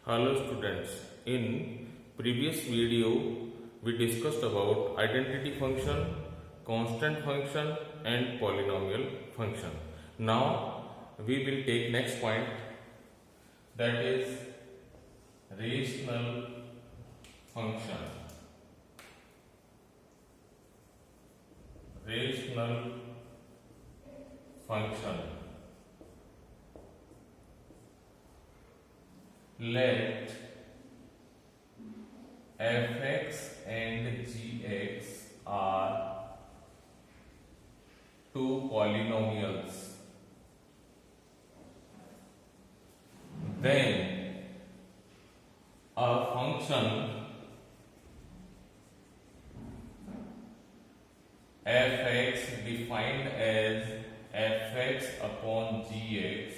Hello students, in previous video we discussed about identity function, constant function and polynomial function. Now we will take next point, that is rational function. Rational function. Let fx and gx are two polynomials, then a function fx defined as fx upon gx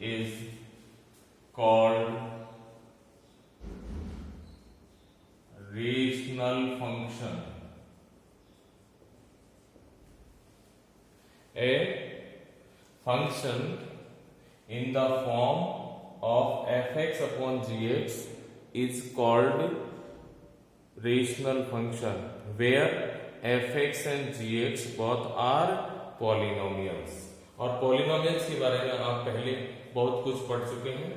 is called rational function. A function in the form of fx upon gx is called rational function, where fx and gx both are polynomials. और polynomials के बारे में आप पहले बहुत कुछ पढ़ चुके हैं.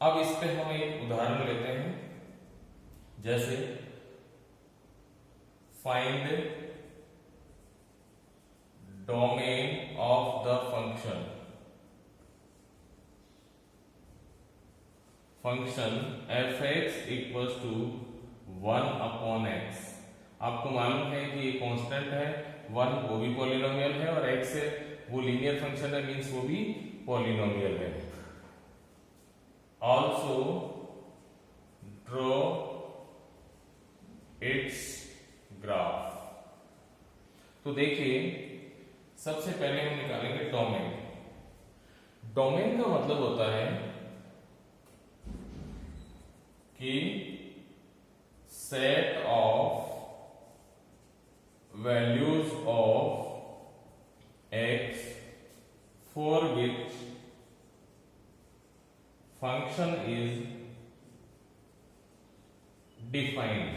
अब इस पे हम एक उदाहरण लेते हैं, जैसे find domain of the function. Function fx equals to 1 upon x. आपको मालूम है कि ये कांस्टेंट है, 1 वो भी पॉलिनोमियल है और x है वो लीनियर फंक्शन है, मींस वो भी पॉलिनोमियल है. Also draw it's graph. तो देखिए, सबसे पहले हम निकालेंगे डोमेन. डोमेन का मतलब होता है कि set of values of x for which function is defined.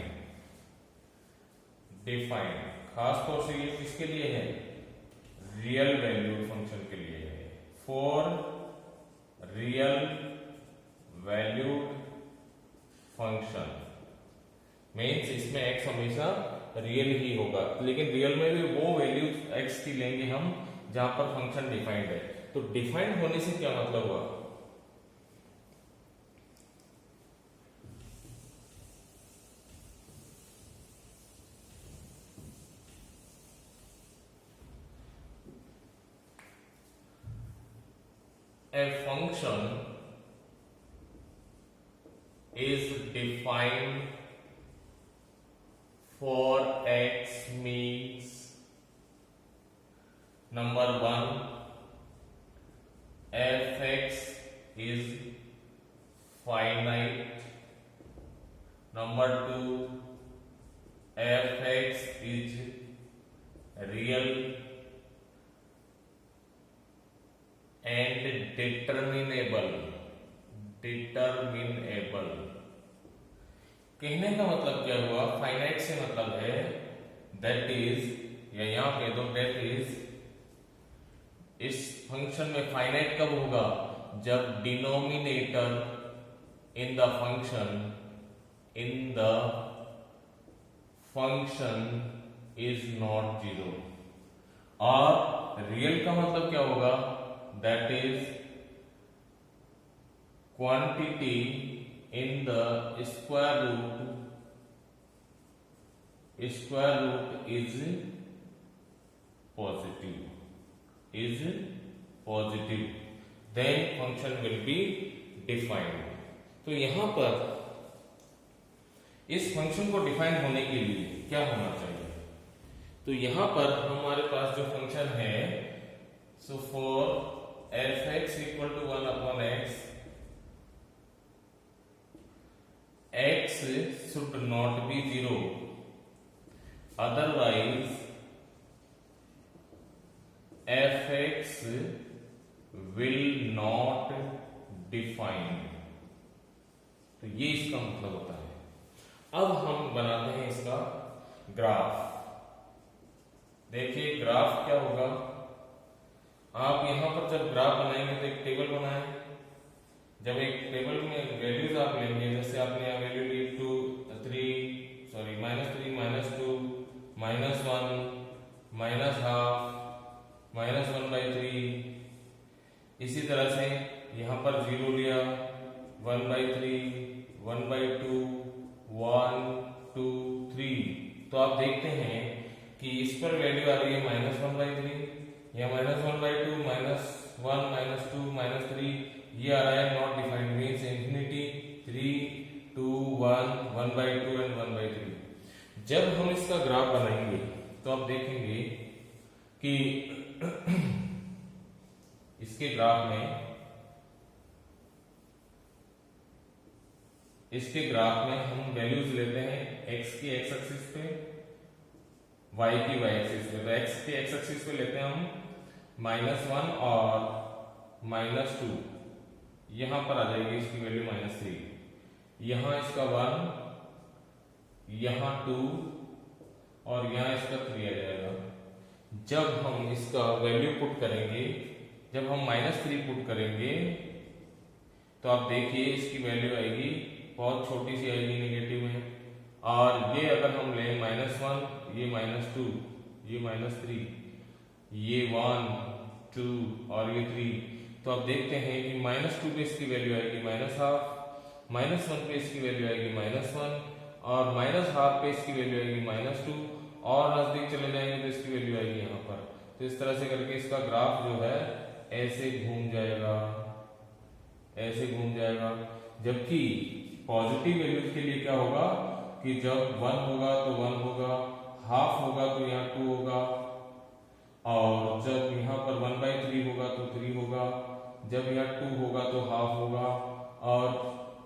खास तौर से ये किसके लिए है? रियल वैल्यूड फंक्शन के लिए है. For real valued function means इसमें x हमेशा रियल ही होगा, लेकिन रियल में भी वो वैल्यू x की लेंगे हम जहां पर फंक्शन डिफाइंड है. तो डिफाइंड होने से क्या मतलब हुआ? A function is defined for x means number 1 fx is finite, number 2 fx is real and determinable. कहने का मतलब क्या हुआ? फाइनाइट से मतलब है दैट इज, या यहां पे दो दैट इज, इस फंक्शन में फाइनाइट कब होगा? जब denominator in the function is not 0. और रियल का मतलब क्या होगा? That is quantity in the square root is positive, then function will be defined. तो यहां पर इस फंक्शन को डिफाइन होने के लिए क्या होना चाहिए? तो यहां पर हमारे पास जो फंक्शन है, so for fx equal to 1 upon x, x should not be 0, otherwise fx will not defined. तो ये इसका मतलब होता है। अब हम बनाते हैं इसका ग्राफ। देखिए ग्राफ क्या होगा, आप यहां पर जब ग्राफ बनाएंगे तो एक टेबल बनाएं। जब एक टेबल में वैल्यूज आप लेंगे, जैसे आपने यहाँ वैल्यू ली -3, -2, -1, -½ -1/3, इसी तरह से यहां पर 0 लिया, 1/3, 1/2, 1, 2, 3। तो आप देखते हैं कि इस पर वैल्यू आ रही है -1/3, या -1/2, -1, -2, -3, ये आ रहा है not defined, means infinity, 3, 2, 1, 1/2 and 1/3। जब हम इसका ग्राफ बनाएंगे तो आप देखेंगे कि इसके ग्राफ में हम वैल्यूज लेते हैं x की x एक्सिस पे, y की y एक्सिस पे। तो x की x एक्सिस पे लेते हैं हम -1 और -2, यहां पर आ जाएगी इसकी वैल्यू -3, यहां इसका 1, यहां 2 और यहां इसका 3 आ जाएगा। जब हम इसका वैल्यू पुट करेंगे, जब हम -3 पुट करेंगे तो आप देखिए इसकी वैल्यू आएगी बहुत छोटी सी आएगी, नेगेटिव में। और ये अगर हम लें -1, ये -2, ये -3, ये 1, 2 और ये 3, तो आप देखते हैं कि -2 पे इसकी वैल्यू आएगी -½ -1 पे इसकी वैल्यू आएगी -1 और -½ पे इसकी वैल्यू आएगी -2 और नजदीक चले जाएंगे तो इसकी वैल्यू आएगी यहाँ पर। तो इस तरह से करके इसका ग्राफ जो है ऐसे घूम जाएगा, ऐसे घूम जाएगा। जबकि पॉजिटिव वैल्यूज के लिए क्या होगा कि जब 1 होगा तो 1 होगा, ½ होगा तो यहाँ 2 होगा, और जब यहाँ पर 1/3 होगा तो 3 होगा, जब यहाँ 2 होगा तो ½ होगा और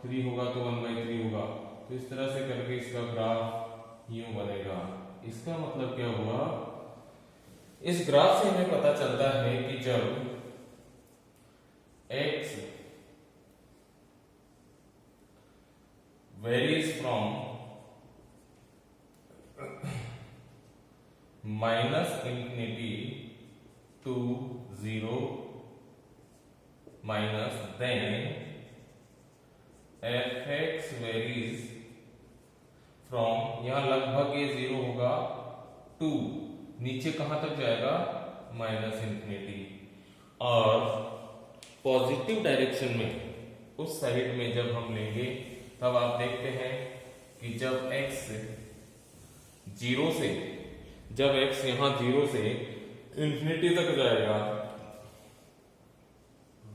3 होगा तो 1/3 होगा। तो इस तरह से करके इसका ग्राफ यूं बनेगा। इसका मतलब क्या हुआ, इस ग्राफ से हमें पता चलता है कि जब x varies from -infinity to 0 minus, then fx varies from, यहां लगभग ये 0 होगा, टू नीचे कहां तक जाएगा -infinity। और पॉजिटिव डायरेक्शन में उस साइड में जब हम लेंगे तब आप देखते हैं कि जब x 0 से, जब x यहां 0 से इंफिनिटी तक जाएगा,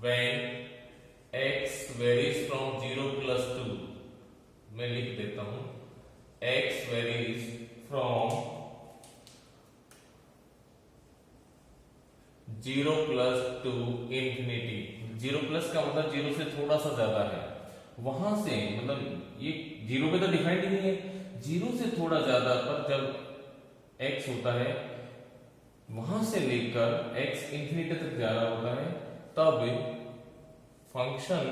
when x varies from 0 plus 2, मैं लिख देता हूं, x varies from 0 plus to infinity। 0 plus का मतलब 0 से थोड़ा सा ज्यादा है, वहां से मतलब ये 0 पे तो डिफाइंड ही नहीं है, 0 से थोड़ा ज्यादा पर जब x होता है वहां से लेकर x इंफिनिटी तक जा रहा होता है, तब फंक्शन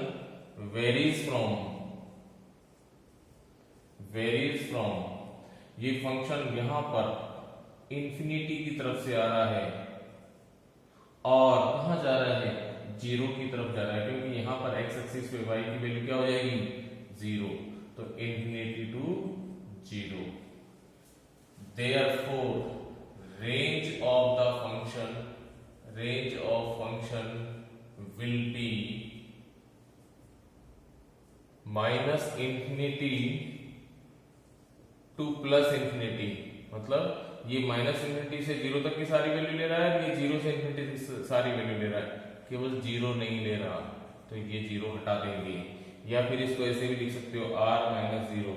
वेरीज फ्रॉम, ये फंक्शन यहां पर इंफिनिटी की तरफ से आ रहा है और कहां जा रहा है, 0 की तरफ जा रहा है, क्योंकि यहां पर x एक्सिस पे y की वैल्यू क्या हो जाएगी 0, तो infinity to 0। Therefore range of function will be -infinity to +infinity। मतलब ये -infinity से 0 तक की सारी वैल्यू ले रहा है, ये 0 से इंफिनिटी तक सारी वैल्यू ले रहा है, केवल 0 नहीं ले रहा, तो ये 0 हटा देंगे। या फिर इसको ऐसे भी लिख सकते हो r-0।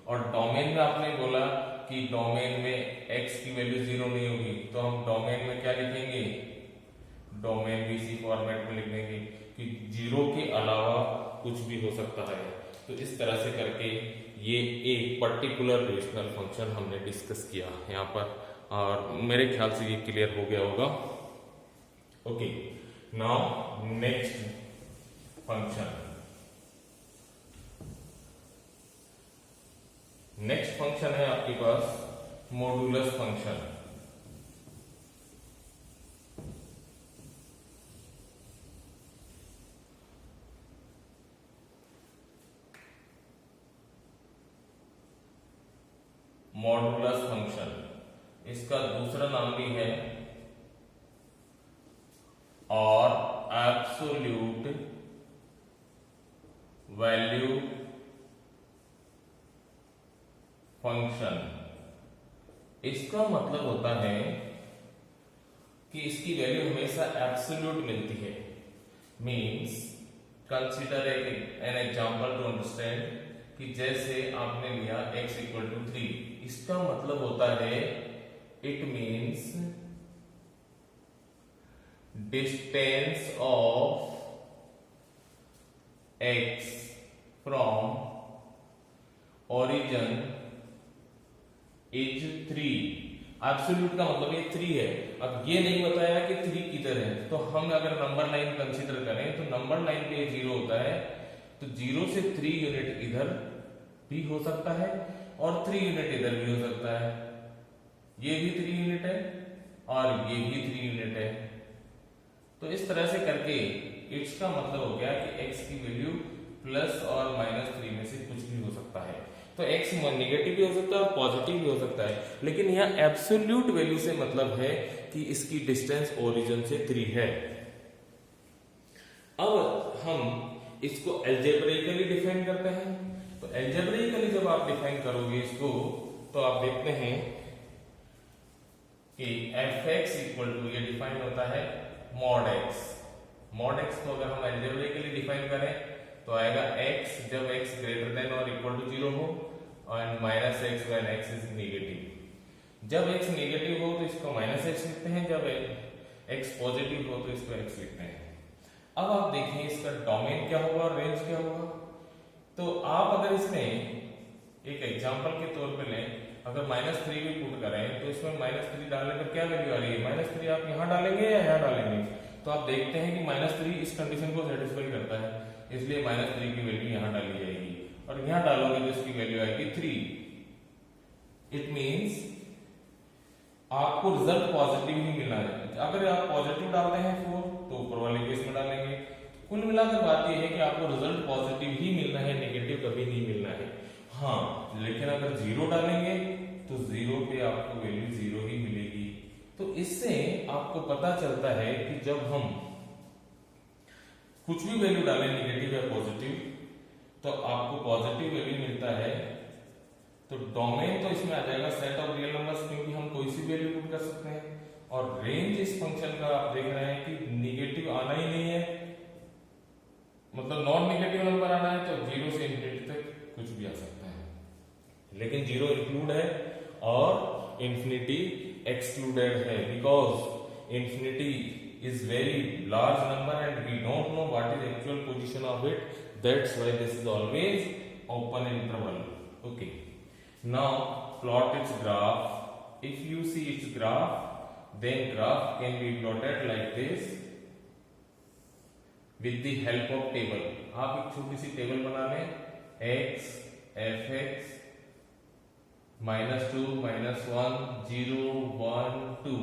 और डोमेन में आपने बोला कि डोमेन में x की वैल्यू 0 नहीं होगी, तो हम डोमेन में क्या लिखेंगे, डोमेन भी इसी फॉर्मेट में लिख देंगे कि 0 के अलावा कुछ भी हो सकता है। तो इस तरह से करके ये एक पर्टिकुलर रेशनल फंक्शन हमने डिस्कस किया यहाँ पर, और मेरे ख्याल से ये क्लियर हो गया होगा। Okay, now next function next function है आपके पास मॉडुलस फंक्शन। मॉडुलस फंक्शन, इसका दूसरा नाम भी है और एब्सोल्यूट वैल्यू फंक्शन। इसका मतलब होता है कि इसकी वैल्यू हमेशा एब्सोल्यूट मिलती है। Means consider an example to understand कि जैसे आपने लिया x इक्वल टू 3, इसका मतलब होता है it means distance of x from origin is 3। Absolute का मतलब ये 3 है। अब ये नहीं बताया कि 3 किधर है, तो हम अगर नंबर लाइन कंसीडर करें तो नंबर लाइन पे 0 होता है, तो 0 से 3 यूनिट इधर भी हो सकता है और 3 यूनिट इधर भी हो सकता है। ये भी 3 यूनिट है और ये भी 3 यूनिट है। तो इस तरह से करके इट्स का मतलब हो गया कि x की वैल्यू प्लस और माइनस 3 में से कुछ भी हो सकता है। तो x नेगेटिव भी हो सकता है और पॉजिटिव भी हो सकता है, लेकिन यहाँ एब्सोल्यूट वैल्यू से मतलब है कि इसकी डिस्टेंस ओरिजिन से 3 है। अब हम इसको अलजेब्रिकली डिफाइन करते हैं। तो अलजेब्रिकली जब आप डिफाइन करोगे इसको, तो आप देखते हैं कि fx इक्वल टू, ये डिफाइन होता है मॉड x। मॉड x को अगर हम अलजेब्रिकली डिफाइन करें तो आएगा x जब x ग्रेटर देन और इक्वल टू 0 हो, और minus x when x is negative. जब x नेगेटिव हो तो इसको माइनस x लिखते हैं, जब x पॉजिटिव हो तो इसको x लिखते हैं। अब आप देखिए इसका डोमेन क्या होगा और रेंज क्या होगा। तो आप अगर इसमें एक एग्जांपल के तौर पे लें, अगर -3 भी पुट करें तो इसमें -3 डालने पर क्या वैल्यू आ रही है, -3 आप यहाँ डालेंगे या यहाँ डालेंगे। तो आप देखते हैं कि -3 इस कंडीशन को सेटिस्फाई करता है, इसलिए -3 की वैल्यू यहाँ डाली जाएगी और यहाँ डालोगे तो इसकी वैल्यू आएगी 3। इट मीन्स आपको रिजल्ट पॉजिटिव ही मिलना है। अगर आप पॉजिटिव डालते हैं 4 तो ऊपर वाले केस में डालेंगे। कुल मिलाकर बात यह है कि आपको रिजल्ट पॉजिटिव ही मिलना है, नेगेटिव कभी नहीं मिलना है। हाँ, लेकिन अगर 0 डालेंगे तो 0 पे आपको वैल्यू 0 ही मिलेगी। तो इससे आपको पता चलता है कि जब हम कुछ भी वैल्यू डालें, नेगेटिव या पॉजिटिव, तो आपको पॉजिटिव वैल्यू मिलता है। तो डोमेन तो इसमें आ जाएगा सेट ऑफ रियल नंबर्स, क्योंकि हम कोई सी वैल्यू पुट कर सकते हैं। और रेंज इस फंक्शन का आप देख रहे हैं कि नेगेटिव आना ही नहीं है, मतलब नॉन नेगेटिव नंबर आना है तो 0 से इंफिनिटी तक कुछ भी आ सकता है, लेकिन 0 इंक्लूड है और इंफिनिटी एक्सक्लूडेड है, because infinity is very large number and we don't know what is actual position of it. That's why this is always open interval. Okay, now plot its graph. If you see its graph, then graph can be plotted like this with the help of table. आप एक छोटी सी table बना लें, x fx -2 -1 0 1 2,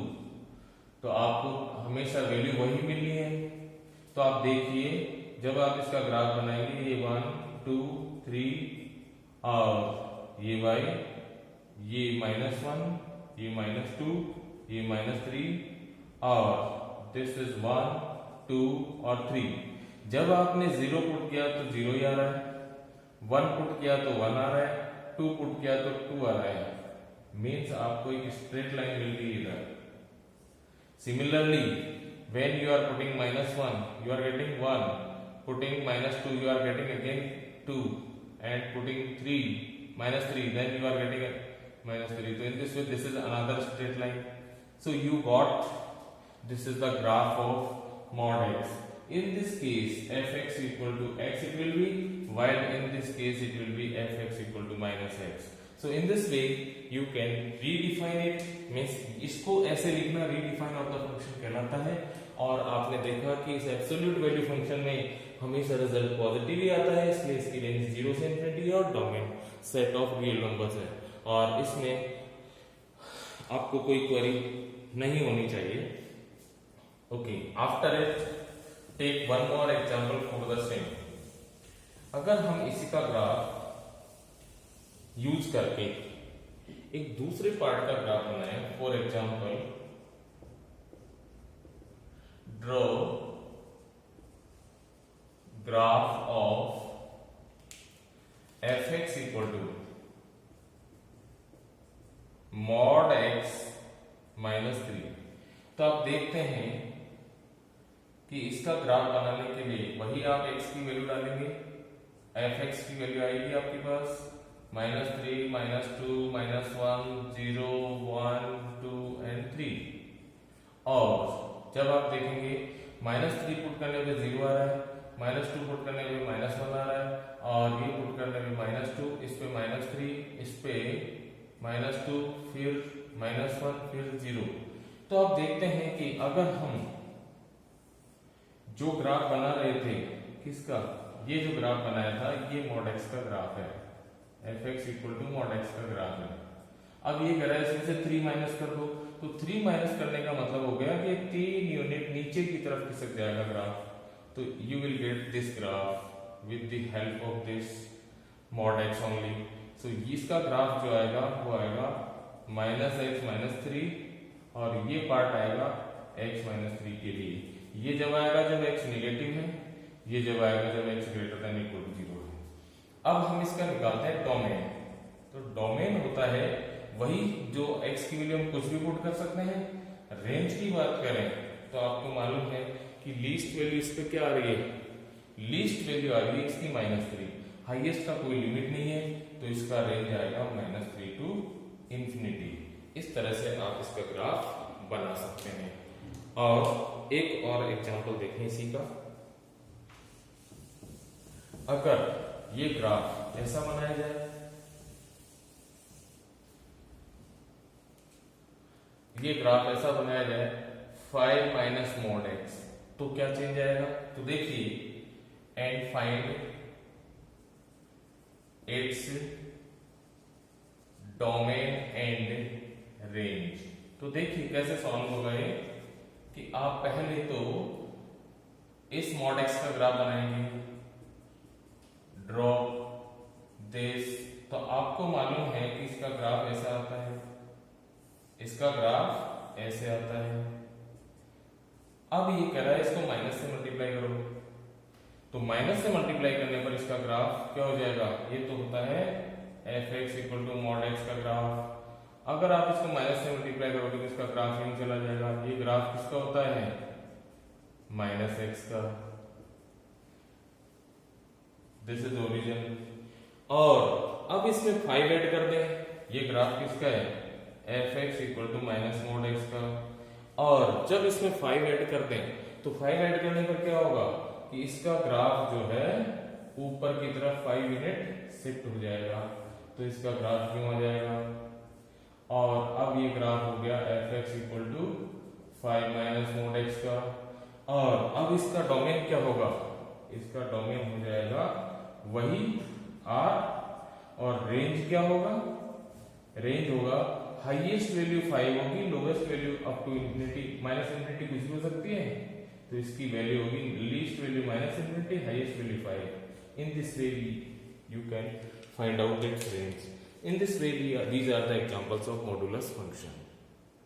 तो आपको हमेशा value वही मिलनी है। तो आप देखिए जब आप इसका ग्राफ बनाएंगे, ये 1 2 3 और ये y, ये -1, ये -2, ये -3 और दिस इज 1 2 और 3। जब आपने 0 पुट किया तो 0 ही आ रहा है, 1 पुट किया तो 1 आ रहा है, 2 पुट किया तो 2 आ रहा है। मीन्स आपको एक स्ट्रेट लाइन मिल गई इधर। Similarly, when you are putting -1, you are getting 1. Putting -2, you are getting again 2. And putting 3, -3, then you are getting -3. So in this way, this is another straight line. So you got, this is the graph of mod x. In this case, fx equal to x it will be, while in this case it will be fx equal to -x. So in this way you can redefine it, means इसको ऐसे लिखना redefine of the function कहलाता है। और आपने देखा कि इस एब्सोल्यूट वैल्यू फंक्शन में हमेशा रिजल्ट पॉजिटिव ही आता है, इसलिए इसकी रेंज 0 से इंफिनिटी है और domain set of real numbers है। और इसमें आपको कोई क्वेरी नहीं होनी चाहिए। Okay, after it take one more example for the same. अगर हम इसी का ग्राफ यूज करके एक दूसरे पार्ट का ग्राफ बनाए, for example draw graph of fx equal to mod x minus 3। तो आप देखते हैं कि इसका ग्राफ बनाने के लिए वही आप x की वैल्यू डालेंगे, fx की वैल्यू आएगी आपके पास -3, -2, -1, 0, 1, 2 एंड 3। और जब आप देखेंगे -3 पुट करने पे 0 आ रहा है, -2 पुट करने पे -1 आ रहा है, और ये पुट करने पे -2, इस पे -3, इस पे -2, फिर -1, फिर 0। तो आप देखते हैं कि अगर हम जो ग्राफ बना रहे थे, किसका, ये जो ग्राफ बनाया था, ये mod x का ग्राफ है, fx equal to mod x का ग्राफ है। अब ये कह रहा है इसमें से 3 माइनस कर दो, तो 3 माइनस करने का मतलब हो गया कि 3 यूनिट नीचे की तरफ खिसक जाएगा ग्राफ। तो you will get this graph with the help of this mod x only. So इसका ग्राफ जो आएगा वो आएगा -x -3, और ये पार्ट आएगा x -3 के लिए। ये जब आएगा जब x नेगेटिव है, ये जब आएगा जब x greater than equal to 0 है। अब हम इसका निकालते हैं डोमेन। तो डोमेन होता है वही जो x की वैल्यू हम कुछ भी पुट कर सकते हैं। रेंज की बात करें तो आपको मालूम है कि लीस्ट वैल्यू इस पे क्या आ रही है, लीस्ट वैल्यू आ रही है इसकी -3। हाईएस्ट का कोई लिमिट नहीं है, तो इसका रेंज आएगा -3 टू इंफिनिटी। इस तरह से आप इसका ग्राफ बना सकते हैं। और एक और एग्जांपल देखें इसी का। अगर ये ग्राफ ऐसा बनाया जाए, ये ग्राफ ऐसा बनाया जाए 5 माइनस mod x, तो क्या चेंज आएगा? तो देखिए, and find its domain and range. तो देखिए कैसे सॉल्व होगा ये, कि आप पहले तो इस mod x का ग्राफ बनाएंगे, ड्रॉ दिस। तो आपको मालूम है कि इसका ग्राफ ऐसा आता है, इसका ग्राफ ऐसे आता है। अब ये कह रहा है इसको माइनस से मल्टीप्लाई करो, तो माइनस से मल्टीप्लाई करने पर इसका ग्राफ क्या हो जाएगा? ये तो होता है fx equal to mod x का ग्राफ। अगर आप इसको माइनस से मल्टीप्लाई करोगे तो इसका ग्राफ यूं चला जाएगा। ये ग्राफ किसका होता है? -x का। This is origin. और अब इसमें 5 ऐड कर दें। ये ग्राफ किसका है? fx equal to minus mod x का। और जब इसमें 5 ऐड कर दें तो 5 ऐड करने पर क्या होगा कि इसका ग्राफ जो है ऊपर की तरफ 5 यूनिट शिफ्ट हो जाएगा। तो इसका ग्राफ क्यों आ जाएगा? और अब ये ग्राफ हो गया fx equal to 5 minus mod x का। और अब इसका डोमेन क्या होगा? इसका डोमेन हो जाएगा वही r, और रेंज क्या होगा? रेंज होगा हाईएस्ट वैल्यू 5 होगी, lowest value up to infinity, minus infinity कुछ भी हो सकती है, तो इसकी वैल्यू होगी least value minus infinity, highest value 5। In this way you can find out its range. In this way these are the examples of modulus function.